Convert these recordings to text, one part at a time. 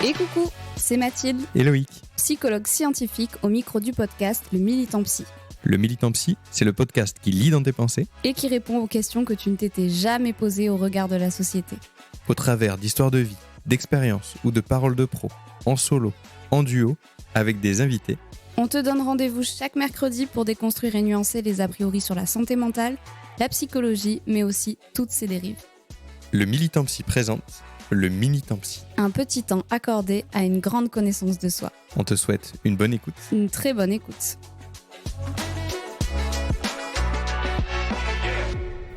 Et coucou, c'est Mathilde, et Loïc. psychologue scientifique au micro du podcast Le Militant Psy, Le Militant Psy, c'est le podcast qui lit dans tes pensées et qui répond aux questions que tu ne t'étais jamais posées au regard de la société. au travers d'histoires de vie, d'expériences ou de paroles de pros, en solo, en duo, avec des invités. On te donne rendez-vous chaque mercredi pour déconstruire et nuancer les a priori sur la santé mentale, la psychologie, mais aussi toutes ses dérives. Le Militant Psy présente le Militant Psy. Un petit temps accordé à une grande connaissance de soi. On te souhaite une bonne écoute. Une très bonne écoute.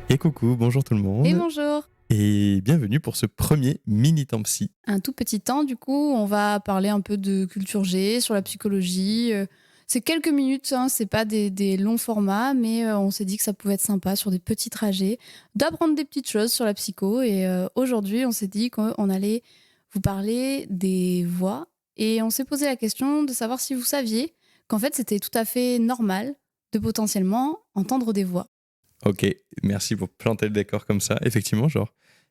Et coucou, bonjour tout le monde. Et bonjour. Et bienvenue pour ce premier Militant Psy. Un tout petit temps, du coup, on va parler un peu de culture G, sur la psychologie. C'est quelques minutes, hein, c'est pas des longs formats, mais on s'est dit que ça pouvait être sympa sur des petits trajets, d'apprendre des petites choses sur la psycho. Et aujourd'hui, on s'est dit qu'on allait vous parler des voix. Et on s'est posé la question de savoir si vous saviez qu'en fait, c'était tout à fait normal de potentiellement entendre des voix. Ok, merci pour planter le décor comme ça. Effectivement,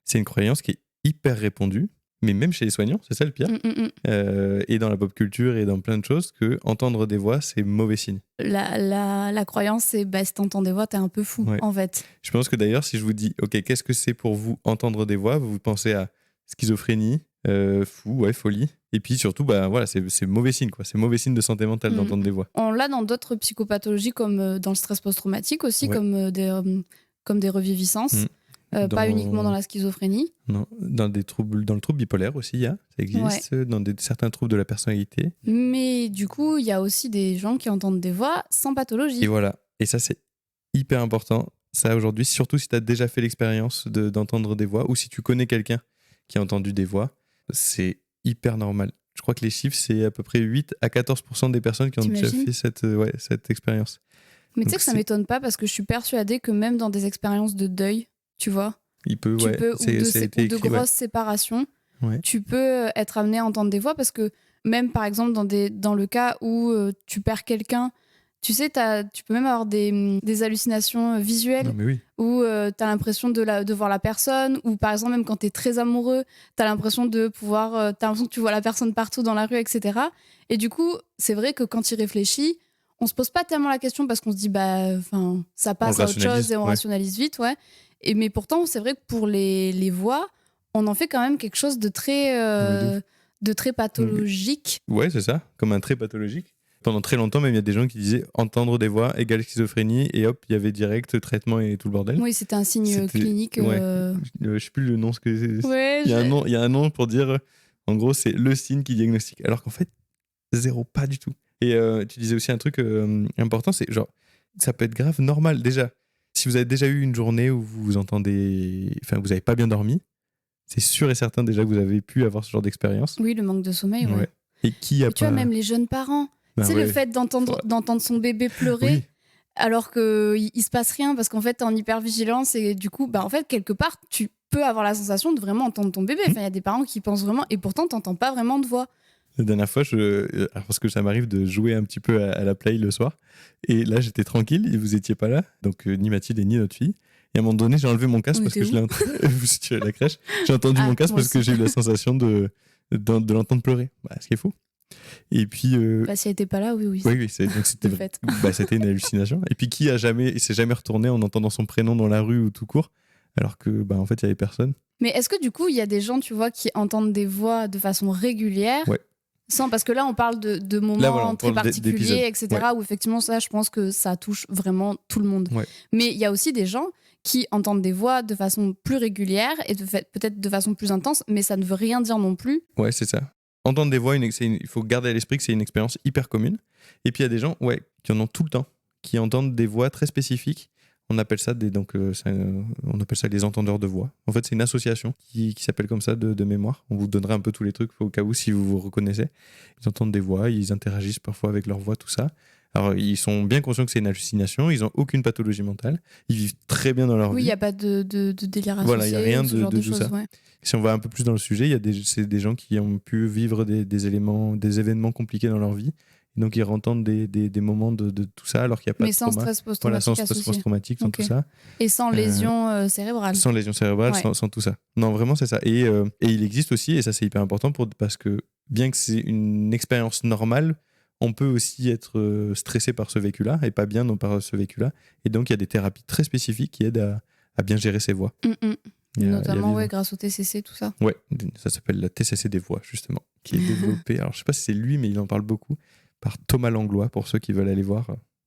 c'est une croyance qui est hyper répandue, mais même chez les soignants, c'est ça le pire. Et dans la pop culture et dans plein de choses, que entendre des voix, c'est mauvais signe. La croyance, c'est si t'entends des voix, t'es un peu fou, Ouais. en fait. Je pense que d'ailleurs, si je vous dis, ok, qu'est-ce que c'est pour vous entendre des voix, vous pensez à schizophrénie, folie. Et puis surtout, c'est mauvais signe, quoi. C'est mauvais signe de santé mentale d'entendre des voix. On l'a dans d'autres psychopathologies, comme dans le stress post-traumatique aussi, Ouais. comme des reviviscences. Pas uniquement dans la schizophrénie. Non, dans le trouble bipolaire aussi, ça existe. Ouais. Dans certains troubles de la personnalité. Mais du coup, il y a aussi des gens qui entendent des voix sans pathologie. Et voilà. Et ça, c'est hyper important. Ça, aujourd'hui, surtout si tu as déjà fait l'expérience d'entendre des voix ou si tu connais quelqu'un qui a entendu des voix, c'est hyper normal. Je crois que les chiffres, c'est à peu près 8 à 14% des personnes qui ont déjà T'imagines ? fait cette expérience. Mais tu sais Donc que ça m'étonne pas parce que je suis persuadée que même dans des expériences de deuil, tu vois, ou de grosses séparations, Ouais. tu peux être amené à entendre des voix parce que même par exemple dans le cas où tu perds quelqu'un, tu sais, tu peux même avoir des hallucinations visuelles Non, mais oui. où tu as l'impression de voir la personne, ou par exemple même quand tu es très amoureux, tu as l'impression t'as l'impression que tu vois la personne partout dans la rue, etc. Et du coup, c'est vrai que quand il réfléchit, on se pose pas tellement la question parce qu'on se dit ça passe On à autre rationalise, chose et on ouais. rationalise vite, ouais. Mais pourtant, c'est vrai que pour les voix, on en fait quand même quelque chose de très pathologique. Ouais, c'est ça, comme un trait pathologique. Pendant très longtemps, même, il y a des gens qui disaient entendre des voix égale schizophrénie, et hop, il y avait direct traitement et tout le bordel. Oui, c'était un signe C'était- clinique. ouais. Je sais plus le nom, ce que c'est. Ouais, Il y a un nom pour dire, en gros, c'est le signe qui diagnostique. Alors qu'en fait, zéro, pas du tout. Et tu disais aussi un truc important, c'est genre, ça peut être grave normal. Déjà, si vous avez déjà eu une journée où vous avez pas bien dormi, c'est sûr et certain déjà que vous avez pu avoir ce genre d'expérience. Oui, le manque de sommeil, ouais. Et qui a Et tu vois, même les jeunes parents, Ben tu sais, ouais. le fait d'entendre son bébé pleurer, Oui. alors qu'il se passe rien, parce qu'en fait, t'es en hypervigilance, et du coup, en fait, quelque part, tu peux avoir la sensation de vraiment entendre ton bébé. Enfin, il y a des parents qui pensent vraiment, et pourtant, t'entends pas vraiment de voix. La dernière fois, parce que ça m'arrive de jouer un petit peu à la play le soir, et là j'étais tranquille, et vous étiez pas là, donc ni Mathilde et ni notre fille. Et à un moment donné, j'ai enlevé mon casque parce que je l'ai vous étiez à la crèche. J'ai entendu mon casque parce que j'ai eu la sensation de l'entendre pleurer. Ce qui est fou. Et puis. Si elle était pas là, oui. Oui, donc c'était fait. C'était une hallucination. Et puis il s'est jamais retourné en entendant son prénom dans la rue ou tout court, alors que en fait il y avait personne. Mais est-ce que du coup il y a des gens, tu vois, qui entendent des voix de façon régulière? Ouais. Parce que là on parle de moments Là, voilà, on très parle particuliers, etc. Ouais. Où effectivement ça, je pense que ça touche vraiment tout le monde. Ouais. Mais il y a aussi des gens qui entendent des voix de façon plus régulière et peut-être de façon plus intense, mais ça ne veut rien dire non plus. Ouais, c'est ça. Entendre des voix, il faut garder à l'esprit que c'est une expérience hyper commune. Et puis il y a des gens qui en ont tout le temps, qui entendent des voix très spécifiques. On appelle ça on appelle ça les entendeurs de voix. En fait, c'est une association qui s'appelle comme ça de mémoire. On vous donnera un peu tous les trucs au cas où si vous vous reconnaissez. Ils entendent des voix, ils interagissent parfois avec leur voix, tout ça. Alors, ils sont bien conscients que c'est une hallucination, ils n'ont aucune pathologie mentale, ils vivent très bien dans leur vie. Oui, il n'y a pas de délire associé. Voilà, il n'y a rien de tout choses, ça. Ouais. Si on va un peu plus dans le sujet, c'est des gens qui ont pu vivre des événements compliqués dans leur vie Donc ils entendent des moments de tout ça alors qu'il n'y a pas Mais de sans trauma. stress Voilà, sans post-traumatique stress associé. post-traumatique, sans Ok. tout ça. Et sans lésion cérébrale. Sans lésion cérébrale, Ouais. sans tout ça. Non, vraiment, c'est ça. Et il existe aussi, et ça c'est hyper important, parce que bien que c'est une expérience normale, on peut aussi être stressé par ce vécu-là et pas bien non par ce vécu-là. Et donc il y a des thérapies très spécifiques qui aident à bien gérer ses voix. Notamment grâce au TCC, tout ça. Ouais, ça s'appelle la TCC des voix, justement, qui est développée. Alors je sais pas si c'est lui, mais il en parle beaucoup, par Thomas Langlois, pour ceux qui veulent aller voir.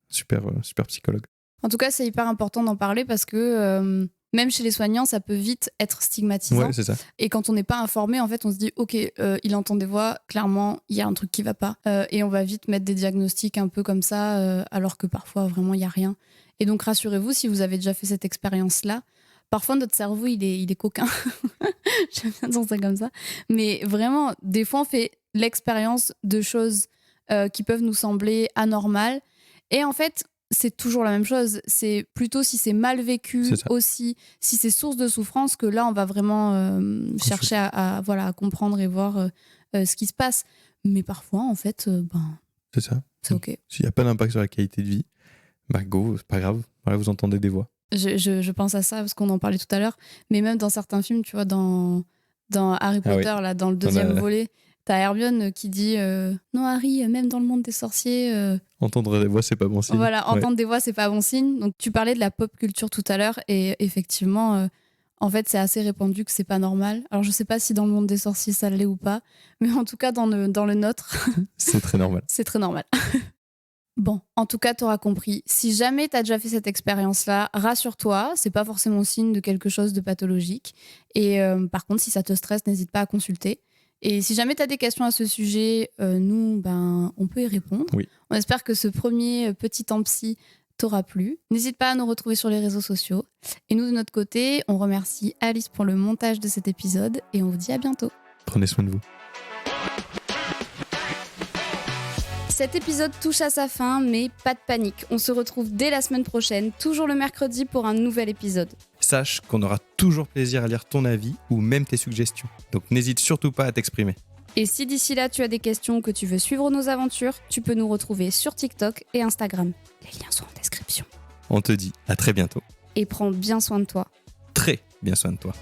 Super psychologue. En tout cas, c'est hyper important d'en parler parce que même chez les soignants, ça peut vite être stigmatisant. Ouais, c'est ça. Et quand on n'est pas informé, en fait, on se dit ok, il entend des voix, clairement, il y a un truc qui va pas. Et on va vite mettre des diagnostics un peu comme ça, alors que parfois, vraiment, il n'y a rien. Et donc, rassurez-vous, si vous avez déjà fait cette expérience-là, parfois, notre cerveau, il est coquin. J'aime bien dire ça comme ça. Mais vraiment, des fois, on fait l'expérience de choses qui peuvent nous sembler anormales. Et en fait, c'est toujours la même chose. C'est plutôt si c'est mal vécu aussi, si c'est source de souffrance, que là, on va vraiment chercher à comprendre et voir ce qui se passe. Mais parfois, en fait, c'est ça. C'est OK. S'il n'y a pas d'impact sur la qualité de vie, go, c'est pas grave. Voilà, vous entendez des voix. Je pense à ça parce qu'on en parlait tout à l'heure. Mais même dans certains films, tu vois, dans Harry Potter, là, dans le deuxième volet, t'as Hermione qui dit non Harry, même dans le monde des sorciers entendre des voix c'est pas bon signe. Voilà, entendre des voix c'est pas bon signe. Donc tu parlais de la pop culture tout à l'heure et effectivement en fait c'est assez répandu que c'est pas normal. Alors je sais pas si dans le monde des sorciers ça l'est ou pas, mais en tout cas dans le nôtre c'est très normal. C'est très normal. Bon, en tout cas, t'auras compris. Si jamais t'as déjà fait cette expérience-là, rassure-toi, c'est pas forcément signe de quelque chose de pathologique. Et par contre, si ça te stresse, n'hésite pas à consulter. Et si jamais t'as des questions à ce sujet, nous, on peut y répondre. Oui. On espère que ce premier petit temps psy t'aura plu. N'hésite pas à nous retrouver sur les réseaux sociaux. Et nous, de notre côté, on remercie Alice pour le montage de cet épisode et on vous dit à bientôt. Prenez soin de vous. Cet épisode touche à sa fin, mais pas de panique. On se retrouve dès la semaine prochaine, toujours le mercredi pour un nouvel épisode. Sache qu'on aura toujours plaisir à lire ton avis ou même tes suggestions. Donc n'hésite surtout pas à t'exprimer. Et si d'ici là tu as des questions ou que tu veux suivre nos aventures, tu peux nous retrouver sur TikTok et Instagram. Les liens sont en description. On te dit à très bientôt. Et prends bien soin de toi. Très bien soin de toi.